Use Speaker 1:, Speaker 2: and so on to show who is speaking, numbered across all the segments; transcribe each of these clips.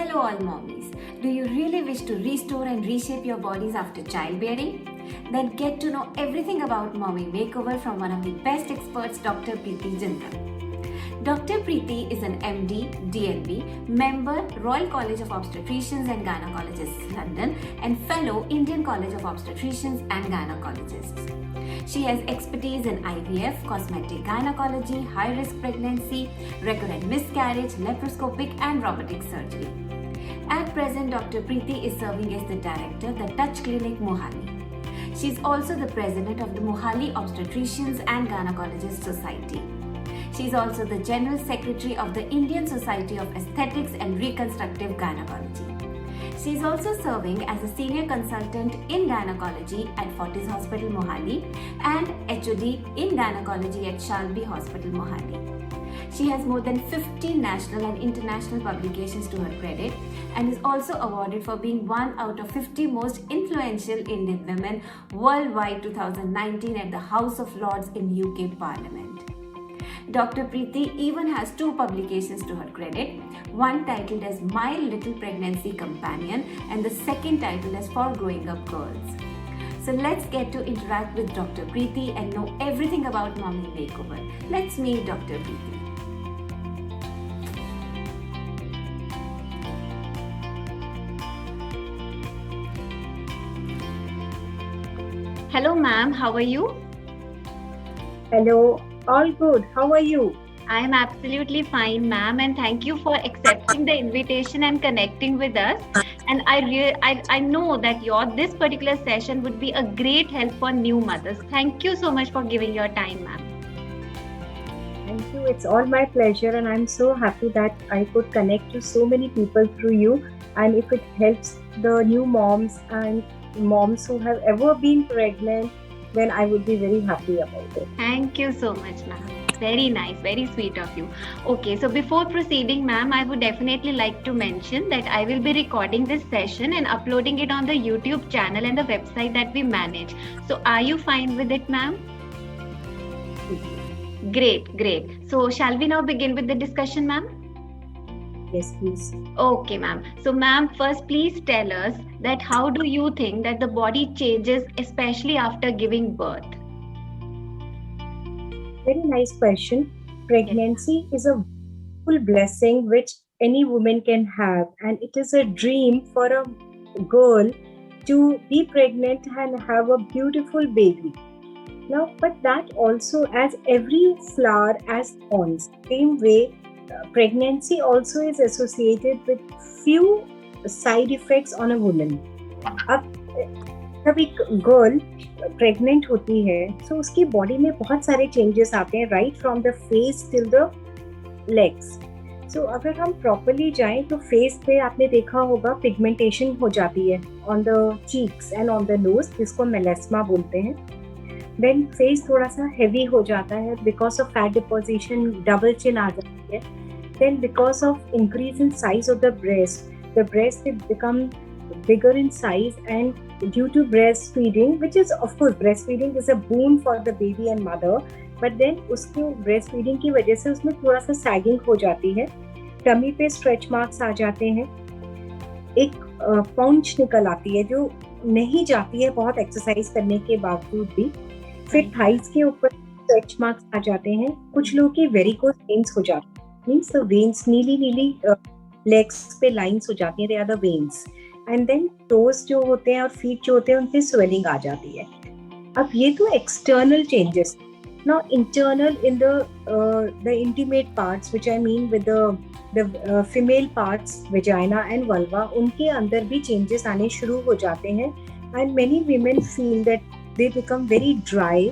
Speaker 1: Hello all mommies. Do you really wish to restore and reshape your bodies after childbearing? Then get to know everything about mommy makeover from one of the best experts, Dr. Preeti Jindal. Dr. Preeti is an MD, DNB, member, Royal College of Obstetricians and Gynecologists, London, and fellow Indian College of Obstetricians and Gynecologists. She has expertise in IVF, cosmetic gynecology, high-risk pregnancy, recurrent miscarriage, laparoscopic and robotic surgery. At present, Dr. Preeti is serving as the director, the Touch Clinic, Mohali. She is also the president of the Mohali Obstetricians and Gynecologists Society. She is also the General Secretary of the Indian Society of Aesthetics and Reconstructive Gynecology. She is also serving as a Senior Consultant in Gynecology at Fortis Hospital, Mohali and HOD in Gynecology at Shalby Hospital, Mohali. She has more than 50 national and international publications to her credit and is also awarded for being one out of 50 most influential Indian women worldwide 2019 at the House of Lords in UK Parliament. Dr. Preeti even has two publications to her credit, one titled as My Little Pregnancy Companion and the second titled as For Growing Up Girls. So let's get to interact with Dr. Preeti and know everything about mommy makeover. Let's meet Dr. Preeti. Hello ma'am, how are you?
Speaker 2: Hello, all good. How are you?
Speaker 1: I am absolutely fine, ma'am, and thank you for accepting the invitation and connecting with us. And I know that this particular session would be a great help for new mothers. Thank you so much for giving your time, ma'am.
Speaker 2: Thank you. It's all my pleasure, and I'm so happy that I could connect to so many people through you. And if it helps the new moms and moms who have ever been pregnant, then I would be very happy about it.
Speaker 1: Thank you so much, ma'am. Very nice, very sweet of you. Okay, so before proceeding, ma'am, I would definitely like to mention that I will be recording this session and uploading it on the YouTube channel and the website that we manage. So are you fine with it, ma'am? Great. So shall we now begin with the discussion, ma'am?
Speaker 2: Yes, please.
Speaker 1: Okay, ma'am. So, ma'am, first please tell us that how do you think that the body changes, especially after giving birth?
Speaker 2: Very nice question. Pregnancy is a full blessing which any woman can have, and it is a dream for a girl to be pregnant and have a beautiful baby. Now, but that also, as every flower has thorns, same way, pregnancy also is associated with few side effects on a woman. अब जब एक girl pregnant होती है तो उसकी body में बहुत सारे चेंजेस आते हैं, right from the face till the legs. So अगर हम प्रॉपरली जाएं तो फेस पे आपने देखा होगा पिगमेंटेशन हो जाती है on the cheeks and on the nose, जिसको मेलेस्मा बोलते हैं. देन फेस थोड़ा सा हेवी हो जाता है because of fat deposition, double chin आ जाती है. Then because of increase in size of the breast will become bigger in size, and due to breastfeeding, which is of course breastfeeding is a boon for the baby and mother, but then उसके breastfeeding की वजह से उसमें थोड़ा सा sagging हो जाती है, टमी पे stretch marks आ जाते हैं, एक पाउंच निकल आती है जो नहीं जाती है बहुत एक्सरसाइज करने के बावजूद भी. फिर थाइस के ऊपर stretch marks आ जाते हैं. कुछ लोगों की varicose veins हो जाती है, मीन्स द वेन्स नीली लेग्स पे लाइंस हो जाती हैं, they are the veins. And then toes जो होते हैं और फीट जो होते हैं उन पे स्वेलिंग आ जाती है. अब ये तो external changes. Now internal in the intimate parts, which I mean with the female parts vagina and vulva, उनके अंदर भी चेंजेस आने शुरू हो जाते हैं. And many women feel that they become very dry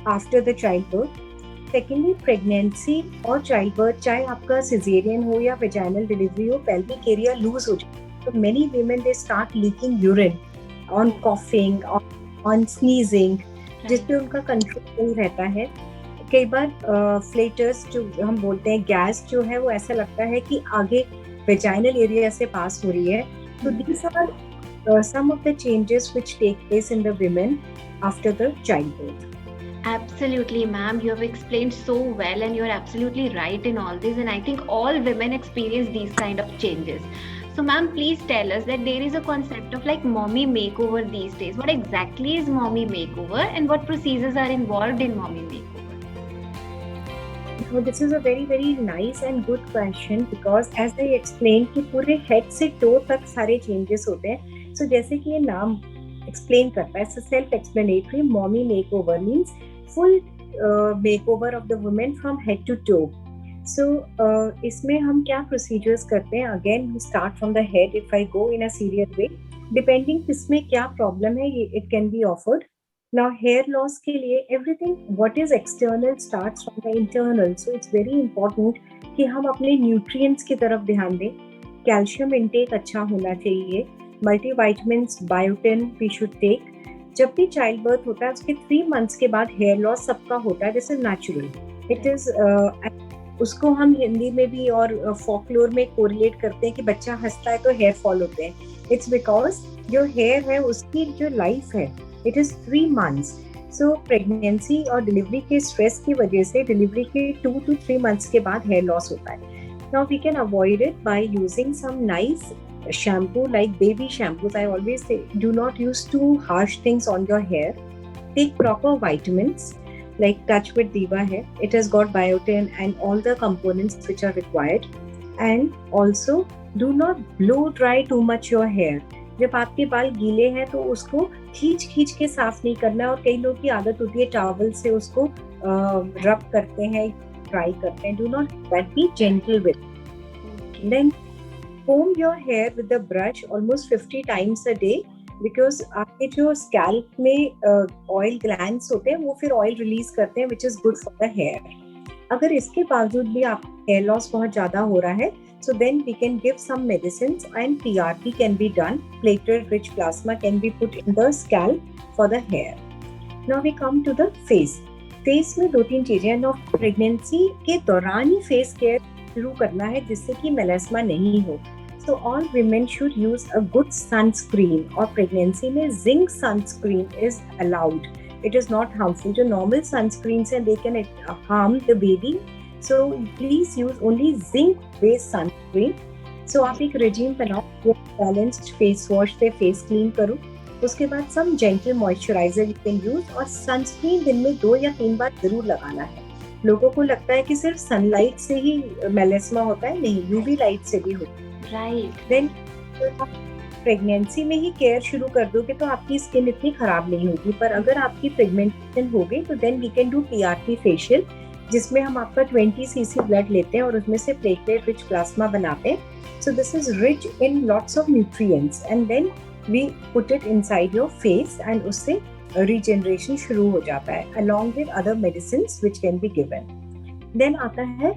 Speaker 2: after the child birth. Secondly, pregnancy और child birth, चाहे आपका सिजेरियन हो या वेजाइनल डिलीवरी हो, पेल्विक एरिया लूज हो जाए. तो many women they start leaking urine on coughing, on sneezing, जिसपे उनका कंट्रोल नहीं रहता है. कई बार फ्लेटर्स जो हम बोलते हैं, गैस जो है वो ऐसा लगता है कि आगे वेजाइनल एरिया से पास हो रही है. तो these are some of the changes which take place in the women after the childbirth.
Speaker 1: Absolutely, ma'am. You have explained so well and you're absolutely right in all this. And I think all women experience these kind of changes. So ma'am, please tell us that there is a concept of like mommy makeover these days. What exactly is mommy makeover and what procedures are involved in mommy makeover?
Speaker 2: So this is a very very nice and good question because as I explained कि पूरे head से toe तक सारे changes होते हैं. So जैसे कि ये नाम explain करता है, so self-explanatory. Mommy makeover means full makeover of the woman from head to toe. So इसमें हम क्या procedures करते हैं? Again we start from the head. If I go in a serious way, depending किसमें क्या problem है, it can be offered. Now hair loss के लिए everything what is external starts from the internal. So it's very important कि हम अपने nutrients की तरफ ध्यान दें. Calcium intake अच्छा होना चाहिए. Multivitamins, biotin we should take. जब भी चाइल्ड बर्थ होता है उसके 3 months के बाद हेयर लॉस सबका होता है. This is natural. It is उसको हम हिंदी में भी और फोकलोर में कोरिलेट करते हैं कि बच्चा हंसता है तो हेयर फॉल होते हैं. इट्स बिकॉज जो हेयर है उसकी जो लाइफ है it is 3 months. So pregnancy और डिलीवरी के स्ट्रेस की वजह से डिलीवरी के 2 to 3 months के बाद हेयर लॉस होता है. Now we can avoid it by using some nice shampoo like baby shampoos. I always say do not use too harsh things on your hair. Take proper vitamins like Touch with Diva hair. It has got biotin and all the components which are required. And also do not blow dry too much your hair. जब आपके बाल गीले हैं तो उसको खींच के साफ नहीं करना. और कई लोग की आदत होती है टॉवल से उसको रब करते हैं, ड्राई करते हैं. Do not that be gentle with. Then comb your hair with the brush almost 50 times a day because आपके जो scalp में oil glands होते हैं वो फिर oil release करते हैं which is good for the hair. अगर इसके बावजूद भी आप hair loss बहुत ज़्यादा हो रहा है so then we can give some medicines and PRP can be done. Platelet rich plasma can be put in the scalp for the hair. Now we come to the face. Face में 2-3 चीजें हैं. Now pregnancy के दौरान ही face care शुरू करना है जिससे कि मेलास्मा नहीं हो. So all women should use a good sunscreen. और प्रेगनेंसी में zinc sunscreen is allowed. It is not harmful. जो normal sunscreens हैं they can harm the baby. So please use only zinc based sunscreen. So आप एक regime बनाओ, balanced face wash से face clean करो. उसके बाद some gentle moisturizer you can use. और sunscreen दिन में 2 या 3 बार जरूर लगाना है. लोगों को लगता है कि सिर्फ सनलाइट से ही मेलास्मा होता है, नहीं, यूवी लाइट से भी होता है.
Speaker 1: राइट.
Speaker 2: देन प्रेगनेंसी में ही केयर शुरू कर दोगे तो आपकी स्किन इतनी खराब नहीं होगी. पर अगर आपकी प्रेगनेंसी हो गई तो then we can do PRP facial जिसमें हम आपका 20 cc ब्लड लेते हैं और उसमें से प्लेटलेट रिच प्लाज्मा बनाते हैं. So this is rich in lots of nutrients and then we put it inside your face एंड उससे regeneration शुरू हो जाता है along with other medicines which can be given. Then आता है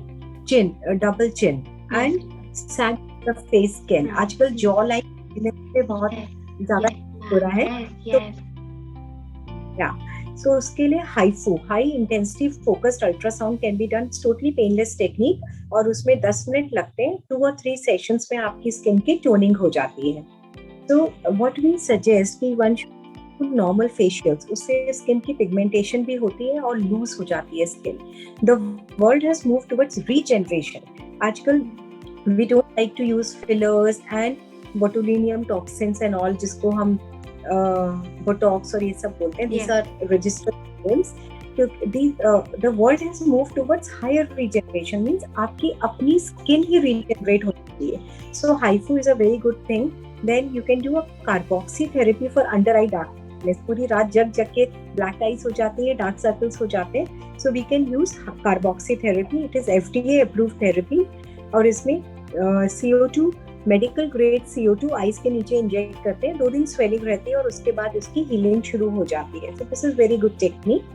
Speaker 2: chin, double chin and sag of face skin. आजकल jaw line पे बहुत ज़्यादा हो रहा है. So उसके लिए HIFU, high intensity focused ultrasound can be done. It's totally painless technique और उसमें 10 मिनट लगते हैं. 2 or 3 sessions में आपकी स्किन की टोनिंग हो जाती है. So what we suggest कि one नॉर्मल फेशियल्स, उससे स्किन की पिगमेंटेशन भी होती है और लूज हो जाती है skin. The world has moved towards regeneration. आजकल we don't like to use fillers and botulinum toxins and all जिसको हम बोटॉक्स और ये सब बोलते हैं. These are registered terms. The world has moved towards higher regeneration means आपकी अपनी स्किन ही रीजनरेट होती है. So HIFU is a very good thing. Then you can do a carboxy therapy for under eye darkness. पूरी रात जग के black eyes हो जाती है, डार्क सर्कल्स हो जाते हैं. So we can use carboxy therapy. It is FDA approved therapy. और इसमें CO2 medical grade CO2 eyes के नीचे इंजेक्ट करते हैं. 2 दिन स्वेलिंग रहती है और उसके बाद उसकी हीलिंग शुरू हो जाती है. So this is very good technique.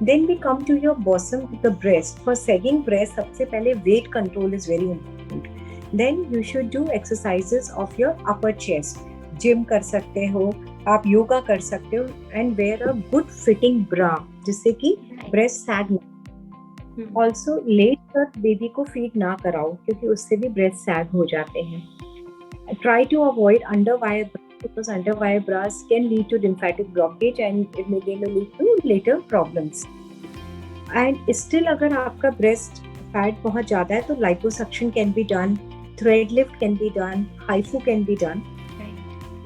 Speaker 2: Then we come to your bosom, the breast. For sagging breast, सबसे पहले weight control is very important. Then you should do exercises of your upper chest. Gym कर सकते हो, आप योगा कर सकते हो and wear a good fitting bra जिससे कि breast sag ना. Also late तक बेबी को फीड ना कराओ क्योंकि उससे भी breast sag हो जाते हैं. Try to avoid underwire bras because underwire bras can lead to lymphatic blockage and it may lead to later problems. And still अगर आपका breast fat बहुत ज़्यादा है तो liposuction can be done. thread lift can be done, HIFU can be done.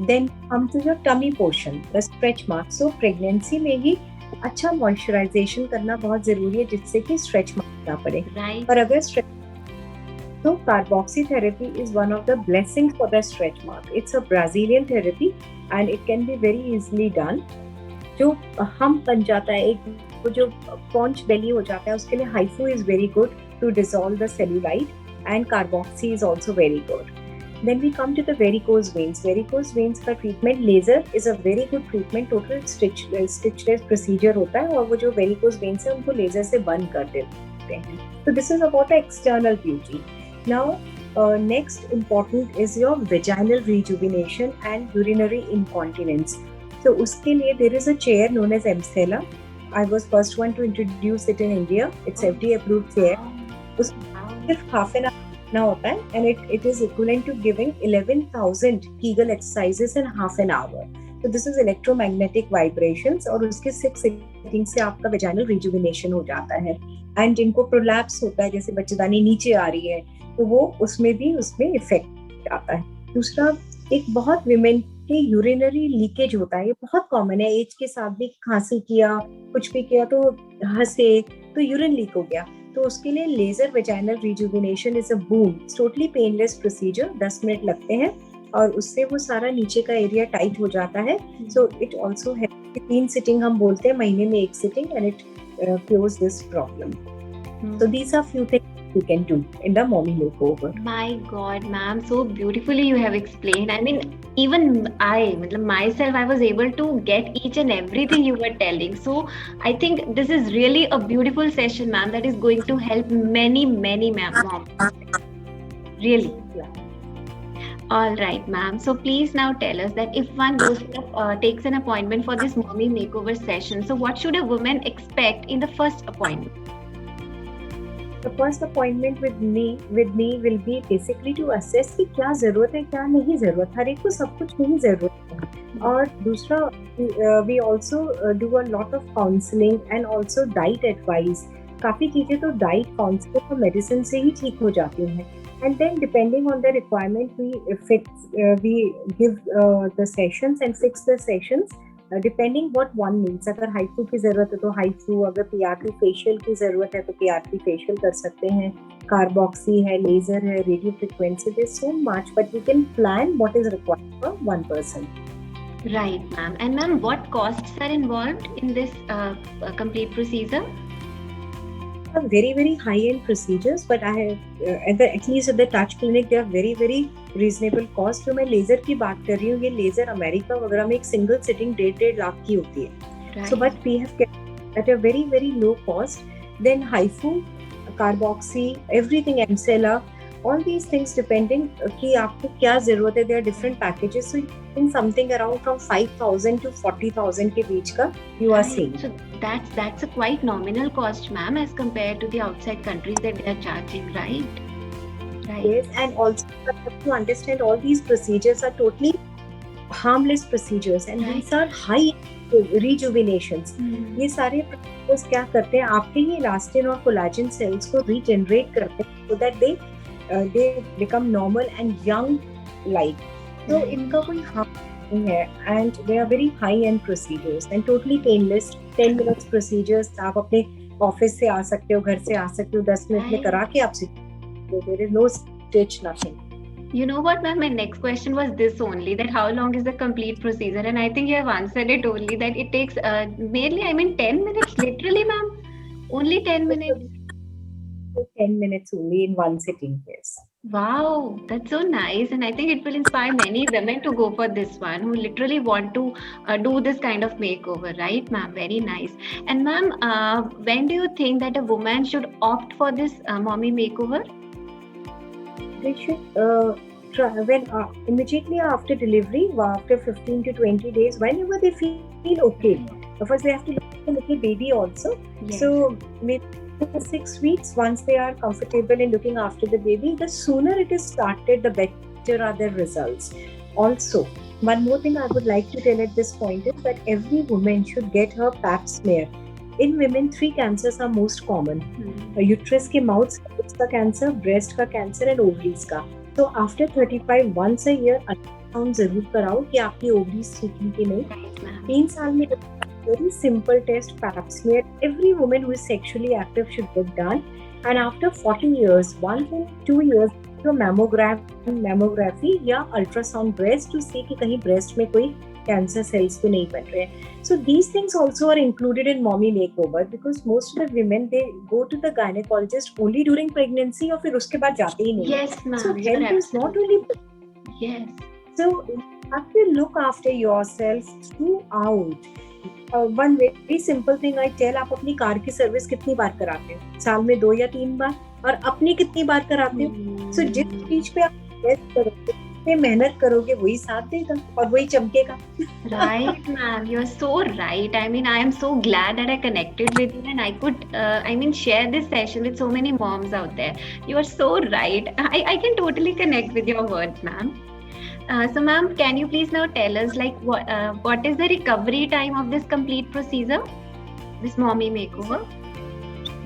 Speaker 2: Then come to your tummy portion, the stretch mark. So pregnancy में ही अच्छा moisturisation करना बहुत जरूरी है जिससे कि स्ट्रेच मार्क ना पड़े. और अगर so carboxy therapy is one of the blessings for the stretch mark. It's a Brazilian therapy and it can be very easily done. जो हम बन जाता है एक वो जो paunch belly हो जाता है उसके लिए HIFU is very good to dissolve the cellulite and carboxy is also very good. Then we come to the varicose veins. Varicose veins का treatment laser is a very good treatment. Total stitchless procedure होता है और वो जो varicose veins है उनको laser से बंद कर देते हैं. So this is about the external beauty. Now next important is your vaginal rejuvenation and urinary incontinence. So उसके लिए there is a chair known as Emcella. I was first one to introduce it in India. It's FDA approved chair. उसमें सिर्फ half an hour ना होता है and it is equivalent to giving 11,000 Kegel exercises in half an hour. So this is electromagnetic vibrations और उसके 6 settings से आपका vaginal rejuvenation हो जाता है. And जिनको prolapse होता है जैसे बच्चेदानी नीचे आ रही है तो वो उसमें इफेक्ट आता है. दूसरा एक बहुत विमेन के यूरिनरी लीकेज होता है. ये बहुत कॉमन है. एज के साथ भी खांसी किया कुछ भी किया तो हंसे तो यूरिन लीक हो गया तो उसके लिए laser vaginal rejuvenation is a boom. Totally painless procedure. 10 minute लगते हैं और उससे वो सारा नीचे का एरिया टाइट हो जाता है. सो इट ऑल्सो है 3 सिटिंग हम बोलते हैं महीने में 1 sitting and it cures this problem. So these are few things you can do in the mommy makeover.
Speaker 1: My God, ma'am, so beautifully you have explained. I mean, even myself, I was able to get each and everything you were telling. So I think this is really a beautiful session, ma'am, that is going to help many moms. Really. All right, ma'am. So please now tell us that if one goes takes an appointment for this mommy makeover session, so what should a woman expect in the first appointment?
Speaker 2: The first appointment with me will be basically to assess कि क्या जरूरत है क्या नहीं जरूरत. हर एक को सब कुछ नहीं जरूरत है. और दूसरा we also do a lot of counseling and also diet advice. काफी चीजें तो डाइट काउंसलिंग और मेडिसिन से ही ठीक हो जाती हैं. And then depending on the requirement we give the sessions and fix the sessions. Depending what one needs. अगर हाइफू की जरूरत है तो हाइफू, अगर पीआरपी फेशियल की जरूरत है तो पीआरपी फेशियल कर सकते हैं. कार्बॉक्सी है, लेजर है, radio frequency. There is so much but we can plan what is required for one person.
Speaker 1: Right, ma'am. And ma'am, what costs are involved in this complete procedure?
Speaker 2: Very high-end procedures, but I have at least at the Touch Clinic they are very reasonable cost. तो मैं laser की बात कर रही हूँ. ये laser America वगैरह में एक सिंगल सिटिंग 1.5 लाख की होती है. So but we have kept at a very low cost. Then HIFU, carboxy, everything, Emcella, all these things depending कि आपको क्या जरूरत है. There are different packages, so in something around from 5,000 to 40,000 के बीच का you are seeing.
Speaker 1: So that's a quite nominal cost, ma'am, as compared to the outside countries that they are charging, right?
Speaker 2: Yes, and also you have to understand all these procedures are totally harmless procedures and these are high rejuvenations. ये सारे procedures क्या करते हैं आपके ये elastin और collagen cells को regenerate करते हैं so that they become normal and young like. So इनका कोई harm नहीं है and they are very high end procedures and totally painless. 10 minutes procedures. आप अपने ऑफिस से आ सकते हो, घर से आ सकते हो, 10 मिनट में करा के आपसे. There is no stitch, nothing.
Speaker 1: You know what, ma'am? My next question was this only, that how long is the complete procedure? And I think you have answered it only, that it takes mainly, 10 minutes, literally, ma'am. Only 10 minutes.
Speaker 2: 10 minutes only in one sitting, yes.
Speaker 1: Wow, that's so nice. And I think it will inspire many women to go for this one, who literally want to do this kind of makeover, right, ma'am? Very nice. And ma'am, when do you think that a woman should opt for this mommy makeover?
Speaker 2: They should try when immediately after delivery, after 15 to 20 days, whenever they feel okay. First, they have to look at the little baby also. Yes. So maybe 6 weeks, once they are comfortable in looking after the baby, the sooner it is started, the better are the results. Also, one more thing I would like to tell at this point is that every woman should get her pap smear. In women, 3 cancers are most common. Uterus के mouth का cancer, breast का cancer and ovaries का. So after 35, once a year ultrasound जरूर कराओ कि आपकी ovaries ठीक है कि नहीं.
Speaker 1: Right, ma'am.
Speaker 2: 3 साल में very simple test pap smear every woman who is sexually active should get done, and after 40 years, 1 to 2 years, your mammography या ultrasound breast to see कि कहीं breast में कोई cancer cells तो नहीं बन रहे हैं. So these things also are included in mommy makeover because most of the women they go to the gynecologist only during pregnancy और फिर उसके बाद जाते ही नहीं.
Speaker 1: Yes, ma'am.
Speaker 2: So
Speaker 1: You're
Speaker 2: health is not only.
Speaker 1: Yes.
Speaker 2: So you have to look after yourself throughout. One very simple thing I tell, आप अपनी car की service कितनी बार कराते हो? साल में 2 या 3 बार. और अपनी कितनी बार कराते हो? So जिस चीज पे आप इन्वेस्ट करोगे, पे मेहनत करोगे, वही साथ देगा और वही चमकेगा.
Speaker 1: Right, ma'am. You're so right. I mean, I am so glad that I connected with you and I could, share this session with so many moms out there. You are so right. I can totally connect with your words, ma'am. So, ma'am, can you please now tell us, like, what is the recovery time of this complete procedure, this mommy makeover?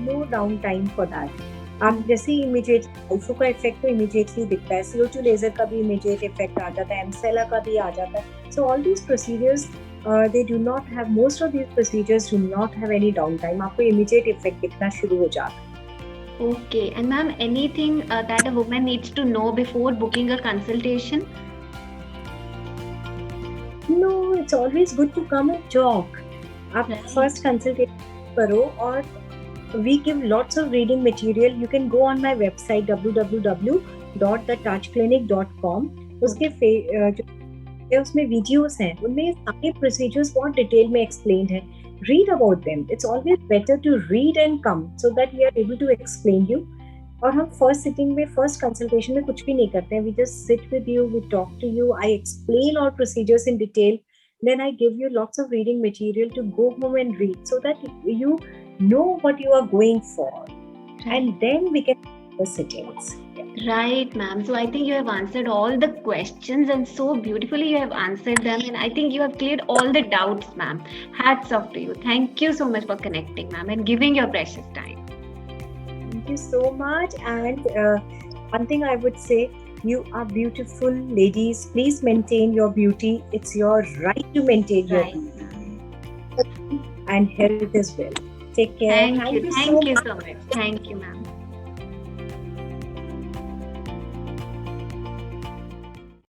Speaker 2: No downtime for that. आप जैसे immediate iso का effect तो immediately दिखता है, CO2 laser का भी immediate effect आ जाता है, एमसेला का भी आ जाता है. So all these procedures they do not have, most of these procedures do not have any downtime. आपको immediate effect दिखना शुरू हो जाता है.
Speaker 1: Okay, and ma'am, anything that a woman needs to know before booking a consultation?
Speaker 2: No, it's always good to come and talk. आप
Speaker 1: Right.
Speaker 2: first consultation करो और we give lots of reading material. You can go on my website www.thetouchclinic.com. उसके जो उसमें videos हैं, उनमें सारे procedures बहुत डिटेल में एक्सप्लेन्ड है. Read about them. It's always better to read and come so that we are able to explain you. और हम फर्स्ट सिटिंग में, फर्स्ट कंसल्टेशन में कुछ भी नहीं करते हैं. We just sit with you, we talk to you, I explain all procedures in detail. Then I give you lots of reading material to go home and read so that you know what you are going for. And then we can do the sittings.
Speaker 1: Right, ma'am. So I think you have answered all the questions and so beautifully you have answered them. And I think you have cleared all the doubts, ma'am. Hats off to you. Thank you so much for connecting, ma'am, and giving your precious time.
Speaker 2: Thank you so much. And one thing I would say, you are beautiful ladies. Please maintain your beauty. It's your right to maintain your
Speaker 1: Right,
Speaker 2: beauty
Speaker 1: ma'am.
Speaker 2: and health as well. Take care.
Speaker 1: Thank you.
Speaker 2: so
Speaker 1: Thank you
Speaker 2: much.
Speaker 1: so much. Thank you, ma'am.